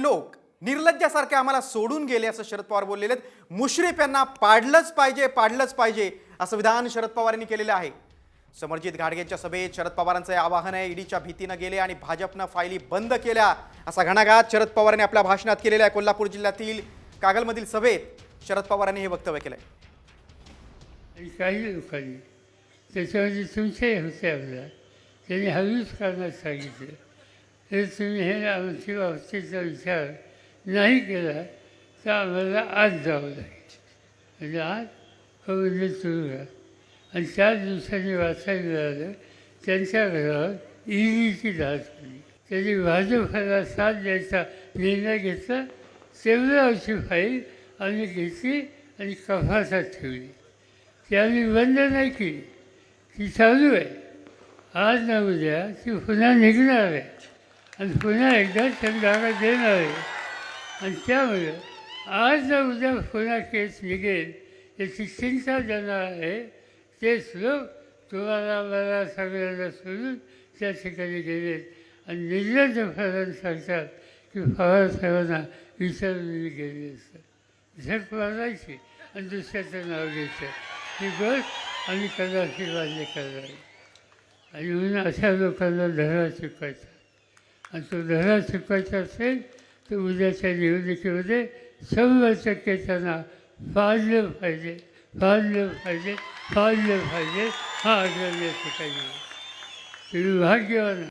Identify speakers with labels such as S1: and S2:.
S1: लोक निर्लज्जासारखे आम्हाला सोडून गेले असं शरद पवार बोललेले आहेत। मुश्रीफ यांना पाडलंच पाहिजे असं विधान शरद पवार यांनी केलेलं आहे। समरजित घाटगेंच्या सभेत शरद पवारांचं आवाहन आहे, ईडीच्या भीतीने गेले आणि भाजपनं फायली बंद केल्या असा घणाघात शरद पवारांनी आपल्या भाषणात केलेला आहे। कोल्हापूर जिल्ह्यातील कागलमधील सभेत शरद पवारांनी हे वक्तव्य केलंय।
S2: काही लोकांनी त्याच्यामध्ये संशय होते आपला, त्यांनी हळूच करण्यास सांगितलं, तर तुम्ही हे आमची अवस्थेचा विचार नाही केला तर आम्हाला आज जावं लागेल। म्हणजे आज म्हणजे सुरू करा। आणि 4 दिवसांनी वाचायला मिळालं त्यांच्या घरावर ईडीची धाड झाली। त्यांनी भाजपला साथ द्यायचा निर्णय घेतला। तेवढ्यावरची फाईल आम्ही घेतली आणि कपाटात ठेवली। ती आम्ही बंद नाही केली, ती चालू आहे। आज ना उद्या ती पुन्हा निघणार आहे आणि पुन्हा एकदा त्यांनी जागा देणार आहे। आणि त्यामुळे आज ना उद्या पुन्हा केस निघेल याची चिंता ज्यांना आहे तेच लोक तुम्हाला मला सगळ्यांना सोडून त्या ठिकाणी गेलेत आणि निर्लज्जपणाने सांगतात की पवारसाहेबांना विचारून गेली असतं। झक मारायची आणि दुसऱ्याचं नाव घ्यायचं, ही गोष्ट आम्ही कदाचित मान्य करणार आणि म्हणून अशा लोकांना धडा शिकवायचा। आणि तो धडा शिकवायचा असेल तर उद्याच्या निवडणुकीमध्ये 100% त्यांना पाळलं पाहिजे हा आग्रह या ठिकाणी तुम्ही भाग्यवान।